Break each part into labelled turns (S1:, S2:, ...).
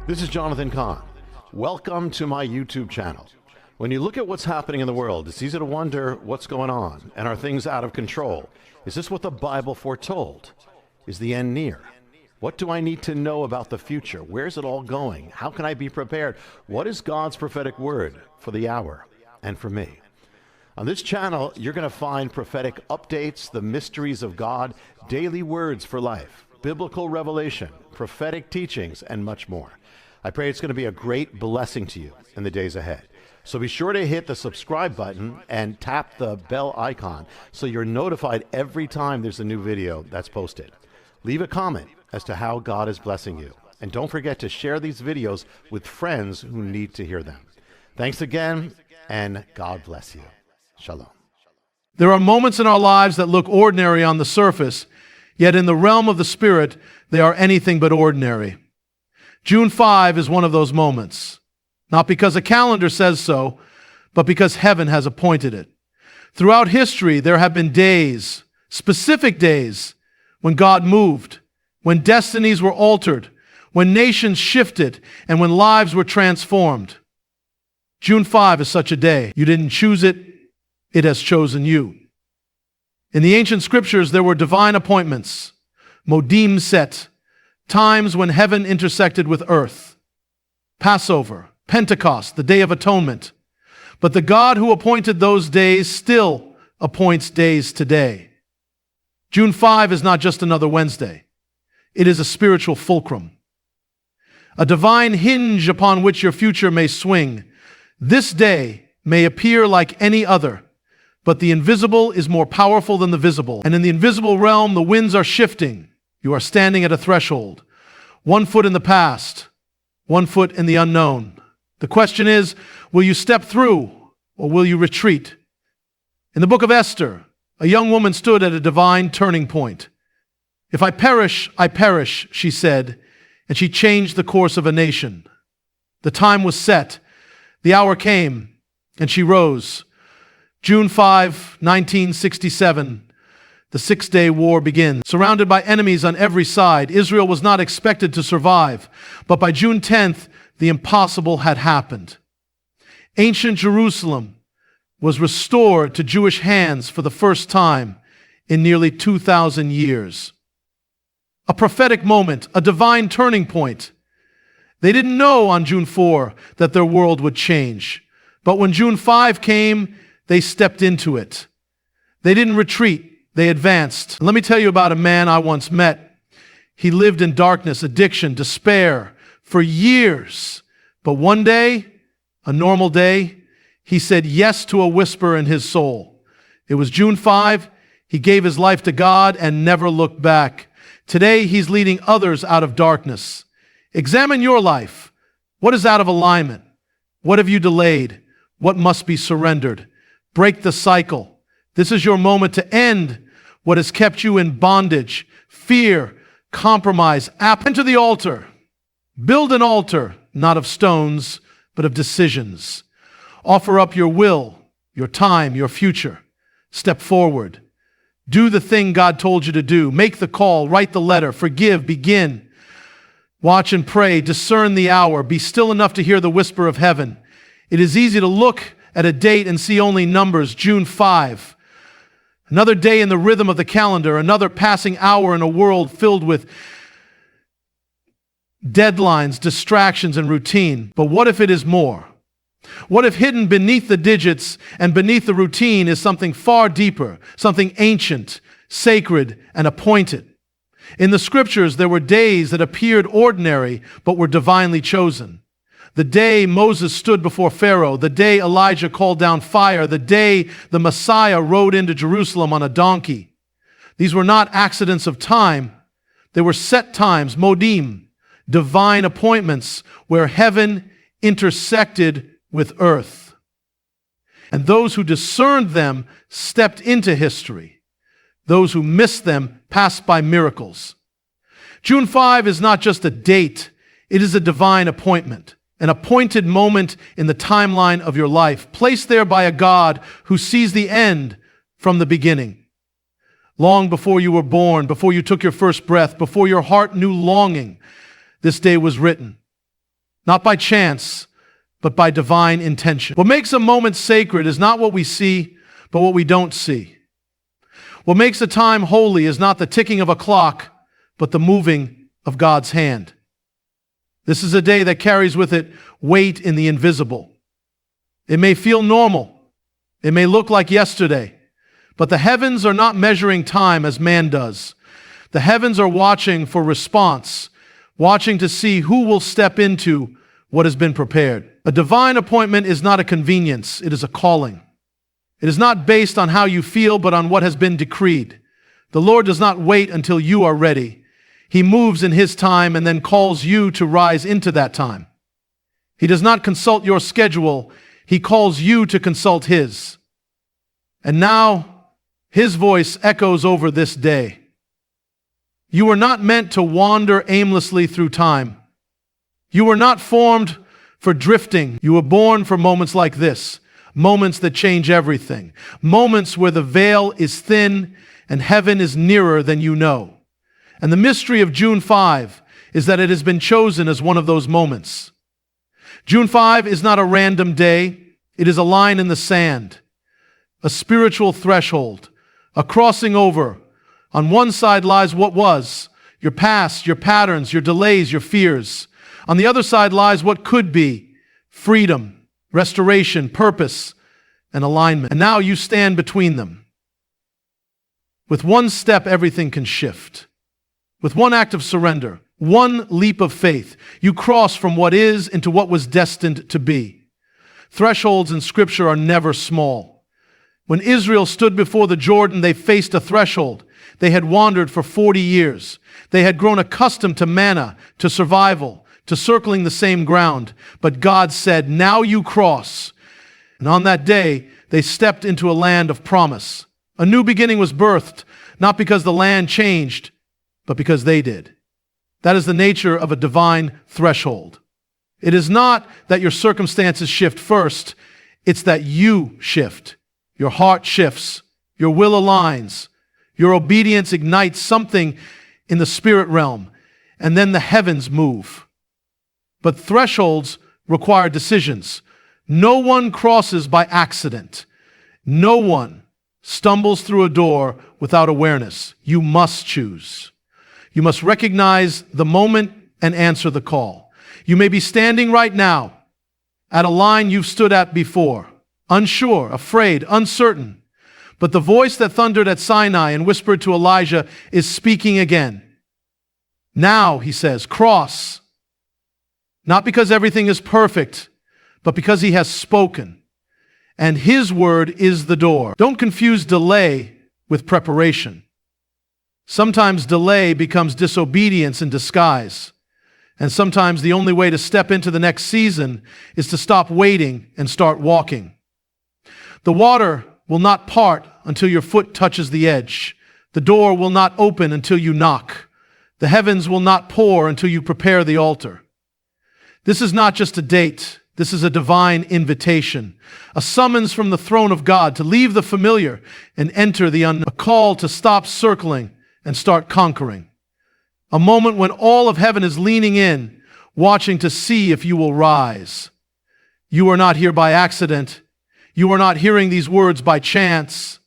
S1: This is Jonathan Cahn. Welcome to my YouTube channel. When you look at what's happening in the world, it's easy to wonder what's going on, and are things out of control? Is this what the Bible foretold? Is the end near? What do I need to know about the future? Where's it all going? How can I be prepared? What is God's prophetic word for the hour and for me? On this channel, you're going to find prophetic updates, the mysteries of God, daily words for life, biblical revelation, prophetic teachings, and much more. I pray it's going to be a great blessing to you in the days ahead. So be sure to hit the subscribe button and tap the bell icon so you're notified every time there's a new video that's posted. Leave a comment as to how God is blessing you. And don't forget to share these videos with friends who need to hear them. Thanks again, and God bless you. Shalom.
S2: There are moments in our lives that look ordinary on the surface, yet in the realm of the Spirit, they are anything but ordinary. June 5 is one of those moments, not because a calendar says so, but because heaven has appointed it. Throughout history, there have been days, specific days, when God moved, when destinies were altered, when nations shifted, and when lives were transformed. June 5 is such a day. You didn't choose it, it has chosen you. In the ancient scriptures, there were divine appointments, modim set, times when heaven intersected with earth. Passover, Pentecost, the Day of Atonement. But the God who appointed those days still appoints days today. June 5 is not just another Wednesday. It is a spiritual fulcrum, a divine hinge upon which your future may swing. This day may appear like any other, but the invisible is more powerful than the visible. And in the invisible realm, the winds are shifting. You are standing at a threshold, 1 foot in the past, 1 foot in the unknown. The question is, will you step through or will you retreat? In the book of Esther, a young woman stood at a divine turning point. If I perish, she said, and she changed the course of a nation. The time was set, the hour came, and she rose. June 5, 1967, the Six-Day War begins. Surrounded by enemies on every side, Israel was not expected to survive. But by June 10th, the impossible had happened. Ancient Jerusalem was restored to Jewish hands for the first time in nearly 2,000 years. A prophetic moment, a divine turning point. They didn't know on June 4 that their world would change. But when June 5 came, they stepped into it. They didn't retreat. They advanced. Let me tell you about a man I once met. He lived in darkness, addiction, despair for years. But one day, a normal day, he said yes to a whisper in his soul. It was June 5. He gave his life to God and never looked back. Today, he's leading others out of darkness. Examine your life. What is out of alignment? What have you delayed? What must be surrendered? Break the cycle. This is your moment to end what has kept you in bondage, fear, compromise. Enter the altar. Build an altar, not of stones, but of decisions. Offer up your will, your time, your future. Step forward. Do the thing God told you to do. Make the call, write the letter, forgive, begin. Watch and pray, discern the hour. Be still enough to hear the whisper of heaven. It is easy to look at a date and see only numbers, June 5. Another day in the rhythm of the calendar, another passing hour in a world filled with deadlines, distractions, and routine. But what if it is more? What if hidden beneath the digits and beneath the routine is something far deeper, something ancient, sacred, and appointed? In the scriptures, there were days that appeared ordinary but were divinely chosen. The day Moses stood before Pharaoh, the day Elijah called down fire, the day the Messiah rode into Jerusalem on a donkey. These were not accidents of time. They were set times, modim, divine appointments where heaven intersected with earth. And those who discerned them stepped into history. Those who missed them passed by miracles. June 5 is not just a date. It is a divine appointment. An appointed moment in the timeline of your life, placed there by a God who sees the end from the beginning. Long before you were born, before you took your first breath, before your heart knew longing, this day was written. not by chance, but by divine intention. What makes a moment sacred is not what we see, but what we don't see. What makes a time holy is not the ticking of a clock, but the moving of God's hand. This is a day that carries with it weight in the invisible. It may feel normal. It may look like yesterday, but the heavens are not measuring time as man does. The heavens are watching for response, watching to see who will step into what has been prepared. A divine appointment is not a convenience, it is a calling. It is not based on how you feel, but on what has been decreed. The Lord does not wait until you are ready. He moves in His time and then calls you to rise into that time. He does not consult your schedule. He calls you to consult His. And now, His voice echoes over this day. You were not meant to wander aimlessly through time. You were not formed for drifting. You were born for moments like this, moments that change everything, moments where the veil is thin and heaven is nearer than you know. And the mystery of June 5 is that it has been chosen as one of those moments. June 5 is not a random day. It is a line in the sand, a spiritual threshold, a crossing over. On one side lies what was, your past, your patterns, your delays, your fears. On the other side lies what could be, freedom, restoration, purpose, and alignment. And now you stand between them. With one step, everything can shift. With one act of surrender, one leap of faith, you cross from what is into what was destined to be. Thresholds in Scripture are never small. When Israel stood before the Jordan, they faced a threshold. They had wandered for 40 years. They had grown accustomed to manna, to survival, to circling the same ground. But God said, now you cross. And on that day, they stepped into a land of promise. A new beginning was birthed, not because the land changed, but because they did. That is the nature of a divine threshold. It is not that your circumstances shift first, it's that you shift. Your heart shifts, your will aligns, your obedience ignites something in the spirit realm, and then the heavens move. But thresholds require decisions. No one crosses by accident. No one stumbles through a door without awareness. You must choose. You must recognize the moment and answer the call. You may be standing right now at a line you've stood at before, unsure, afraid, uncertain. But the voice that thundered at Sinai and whispered to Elijah is speaking again. Now, he says, cross. Not because everything is perfect, but because He has spoken. And His word is the door. Don't confuse delay with preparation. Sometimes delay becomes disobedience in disguise. And sometimes the only way to step into the next season is to stop waiting and start walking. The water will not part until your foot touches the edge. The door will not open until you knock. The heavens will not pour until you prepare the altar. This is not just a date. This is a divine invitation, a summons from the throne of God to leave the familiar and enter the unknown, a call to stop circling and start conquering. A moment when all of heaven is leaning in, watching to see if you will rise. You are not here by accident. You are not hearing these words by chance.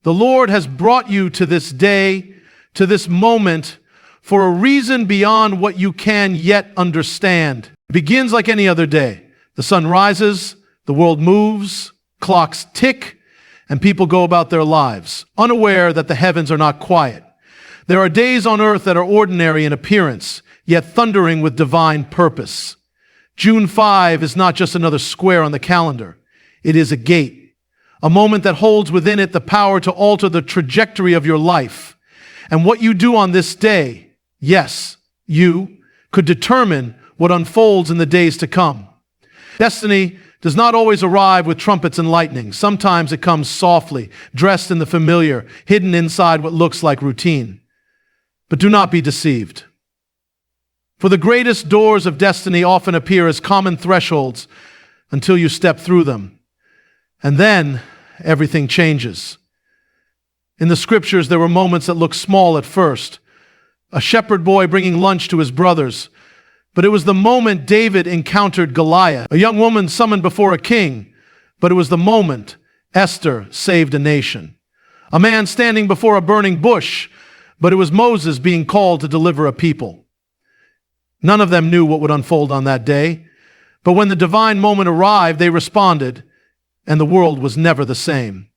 S2: The Lord has brought you to this day, to this moment, for a reason beyond what you can yet understand. It begins like any other day. The sun rises, the world moves, clocks tick, and people go about their lives, unaware that the heavens are not quiet. There are days on earth that are ordinary in appearance, yet thundering with divine purpose. June 5 is not just another square on the calendar. It is a gate, a moment that holds within it the power to alter the trajectory of your life. And what you do on this day, yes, you, could determine what unfolds in the days to come. Destiny does not always arrive with trumpets and lightning. Sometimes it comes softly, dressed in the familiar, hidden inside what looks like routine. But do not be deceived. For the greatest doors of destiny often appear as common thresholds until you step through them. And then everything changes. In the Scriptures, there were moments that looked small at first. A shepherd boy bringing lunch to his brothers. but it was the moment David encountered Goliath. A young woman summoned before a king, but it was the moment Esther saved a nation. A man standing before a burning bush, but it was Moses being called to deliver a people. None of them knew what would unfold on that day, but when the divine moment arrived, they responded, and the world was never the same.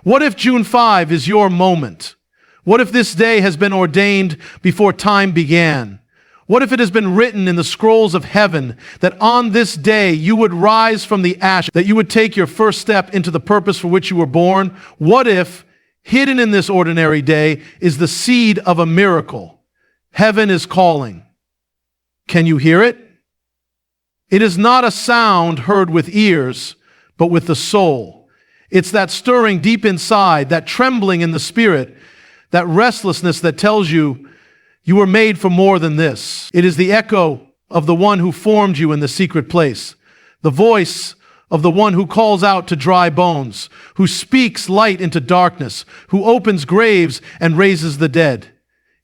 S2: What if June 5 is your moment? What if this day has been ordained before time began? What if it has been written in the scrolls of heaven that on this day you would rise from the ash, that you would take your first step into the purpose for which you were born? What if, hidden in this ordinary day, is the seed of a miracle? Heaven is calling. Can you hear it? It is not a sound heard with ears, but with the soul. It's that stirring deep inside, that trembling in the spirit, that restlessness that tells you you were made for more than this. It is the echo of the one who formed you in the secret place, the voice of the one who calls out to dry bones, who speaks light into darkness, who opens graves and raises the dead.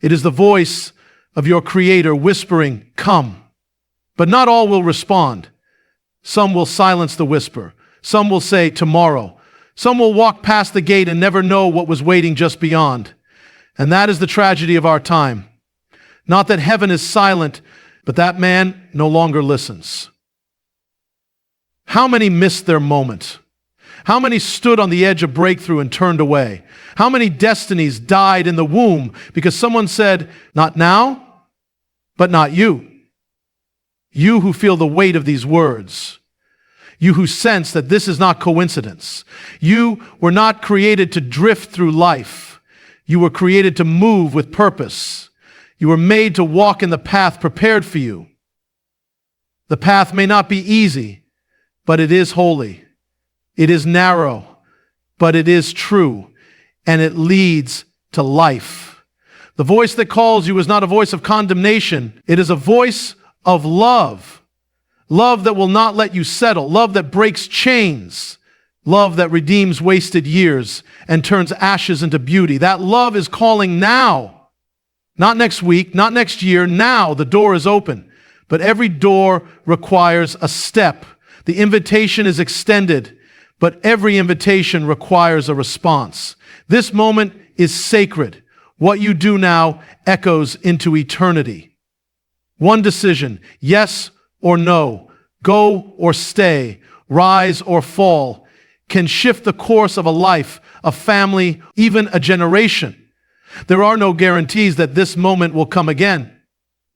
S2: It is the voice of your Creator whispering, "Come." But not all will respond. Some will silence the whisper. Some will say, "Tomorrow." Some will walk past the gate and never know what was waiting just beyond. And that is the tragedy of our time. Not that heaven is silent, but that man no longer listens. How many missed their moment? How many stood on the edge of breakthrough and turned away? How many destinies died in the womb because someone said, "Not now, but not you." You who feel the weight of these words. You who sense that this is not coincidence. You were not created to drift through life. You were created to move with purpose. You were made to walk in the path prepared for you. The path may not be easy, but it is holy. It is narrow, but it is true, and it leads to life. The voice that calls you is not a voice of condemnation. It is a voice of love. Love that will not let you settle. Love that breaks chains. Love that redeems wasted years and turns ashes into beauty. That love is calling now. Not next week, not next year. Now the door is open. But every door requires a step. The invitation is extended, but every invitation requires a response. This moment is sacred. What you do now echoes into eternity. One decision, yes or no, go or stay, rise or fall, can shift the course of a life, a family, even a generation. There are no guarantees that this moment will come again.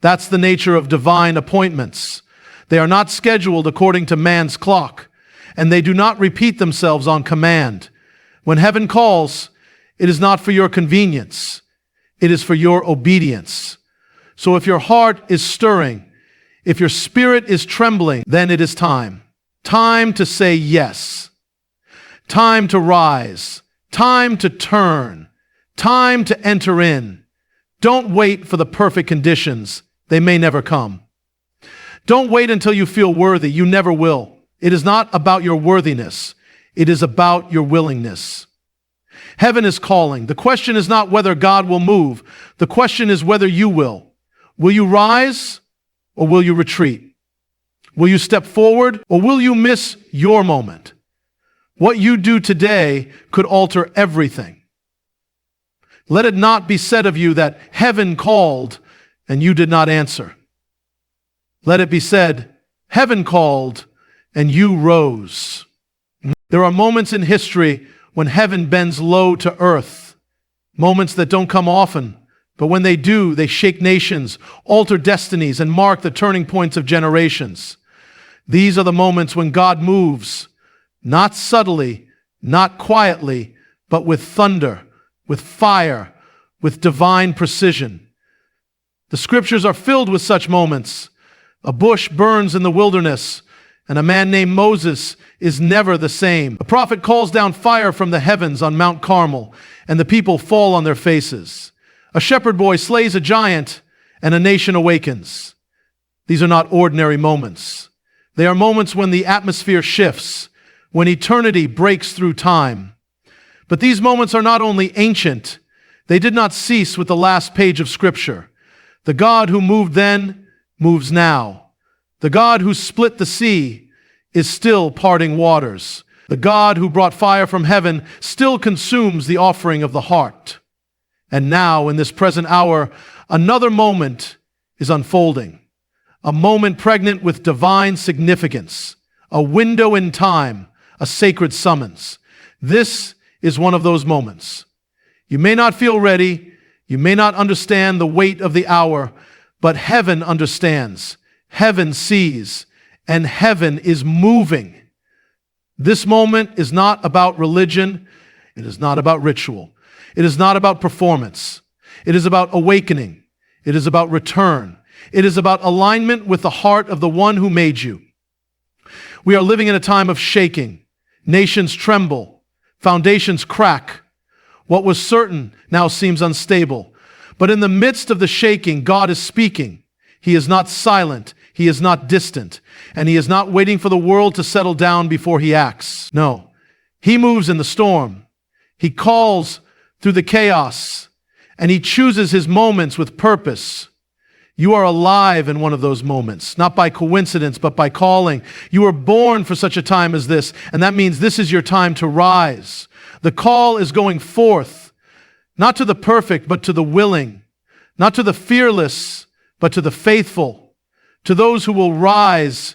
S2: That's the nature of divine appointments. They are not scheduled according to man's clock, and they do not repeat themselves on command. When heaven calls, it is not for your convenience. It is for your obedience. So if your heart is stirring, if your spirit is trembling, then it is time. Time to say yes. Time to rise. Time to turn. Time to enter in. Don't wait for the perfect conditions. They may never come. Don't wait until you feel worthy. You never will. It is not about your worthiness. It is about your willingness. Heaven is calling. The question is not whether God will move. The question is whether you will. Will you rise or will you retreat? Will you step forward or will you miss your moment? What you do today could alter everything. Let it not be said of you that heaven called and you did not answer. Let it be said, heaven called and you rose. There are moments in history when heaven bends low to earth. Moments that don't come often, but when they do, they shake nations, alter destinies, and mark the turning points of generations. These are the moments when God moves, not subtly, not quietly, but with thunder, with fire, with divine precision. The scriptures are filled with such moments. A bush burns in the wilderness, and a man named Moses is never the same. A prophet calls down fire from the heavens on Mount Carmel, and the people fall on their faces. A shepherd boy slays a giant, and a nation awakens. These are not ordinary moments. They are moments when the atmosphere shifts, when eternity breaks through time. But these moments are not only ancient, they did not cease with the last page of Scripture. The God who moved then moves now. The God who split the sea is still parting waters. The God who brought fire from heaven still consumes the offering of the heart. And now, in this present hour, another moment is unfolding. A moment pregnant with divine significance, a window in time, a sacred summons. This is one of those moments. You may not feel ready, you may not understand the weight of the hour, but heaven understands, heaven sees, and heaven is moving. This moment is not about religion, it is not about ritual, it is not about performance, it is about awakening, it is about return, it is about alignment with the heart of the one who made you. We are living in a time of shaking. Nations tremble, foundations crack. What was certain now seems unstable. But in the midst of the shaking, God is speaking. He is not silent. He is not distant. And he is not waiting for the world to settle down before he acts. No, he moves in the storm. He calls through the chaos. And he chooses his moments with purpose. You are alive in one of those moments, not by coincidence, but by calling. You were born for such a time as this, and that means this is your time to rise. The call is going forth, not to the perfect, but to the willing, not to the fearless, but to the faithful, to those who will rise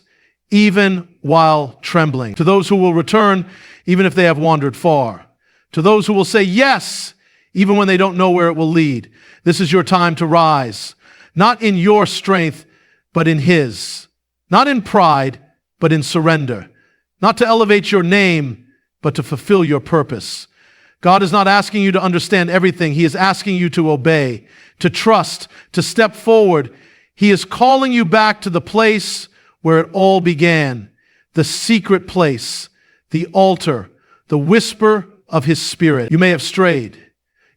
S2: even while trembling, to those who will return even if they have wandered far, to those who will say yes, even when they don't know where it will lead. This is your time to rise, not in your strength, but in his, not in pride, but in surrender, not to elevate your name, but to fulfill your purpose. God is not asking you to understand everything. He is asking you to obey, to trust, to step forward. He is calling you back to the place where it all began, the secret place, the altar, the whisper of his Spirit. You may have strayed.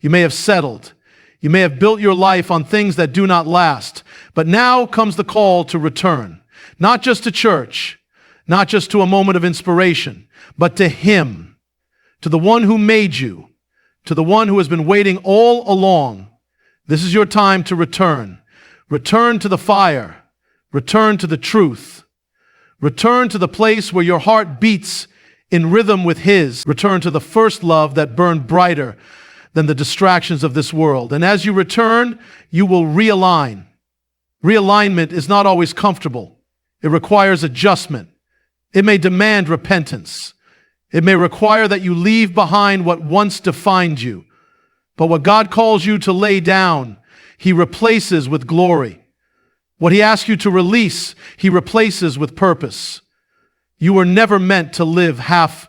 S2: You may have settled. You may have built your life on things that do not last. But now comes the call to return, not just to church, not just to a moment of inspiration, but to him, to the one who made you, to the one who has been waiting all along. This is your time to return. Return to the fire. Return to the truth. Return to the place where your heart beats in rhythm with his. Return to the first love that burned brighter than the distractions of this world. And as you return, you will realign. Realignment is not always comfortable. It requires adjustment. It may demand repentance. It may require that you leave behind what once defined you. But what God calls you to lay down, he replaces with glory. What he asks you to release, he replaces with purpose. You were never meant to live half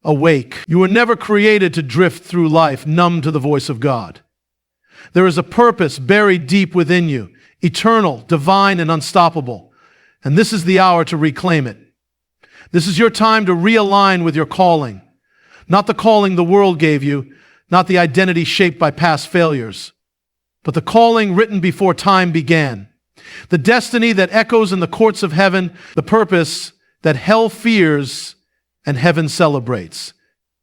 S2: awake. You were never created to drift through life numb to the voice of God. There is a purpose buried deep within you, eternal, divine, and unstoppable. And this is the hour to reclaim it. This is your time to realign with your calling, not the calling the world gave you, not the identity shaped by past failures, but the calling written before time began, the destiny that echoes in the courts of heaven, the purpose that hell fears and heaven celebrates.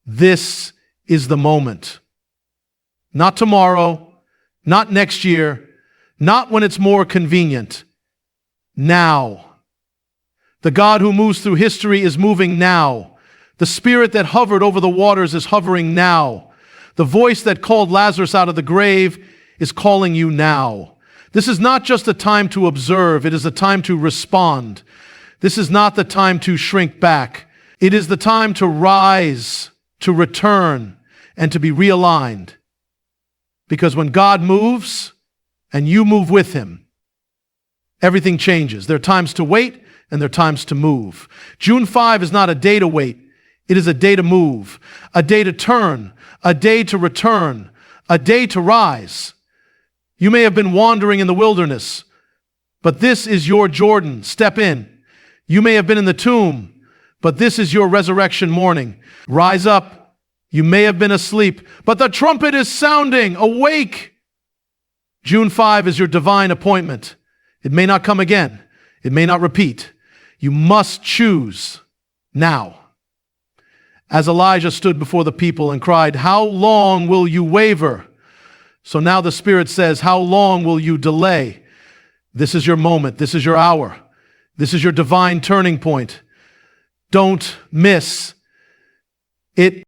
S2: This is the moment. Not tomorrow, not next year, not when it's more convenient. Now. The God who moves through history is moving now. The Spirit that hovered over the waters is hovering now. The voice that called Lazarus out of the grave is calling you now. This is not just a time to observe, it is a time to respond. This is not the time to shrink back. It is the time to rise, to return, and to be realigned. Because when God moves, and you move with him, everything changes. There are times to wait, and there are times to move. June 5 is not a day to wait. It is a day to move, a day to turn, a day to return, a day to rise. You may have been wandering in the wilderness, but this is your Jordan. Step in. You may have been in the tomb, but this is your resurrection morning. Rise up. You may have been asleep, but the trumpet is sounding. Awake. June 5 is your divine appointment. It may not come again. It may not repeat. You must choose now. As Elijah stood before the people and cried, "How long will you waver?" So now the Spirit says, "How long will you delay?" This is your moment. This is your hour. This is your divine turning point. Don't miss it.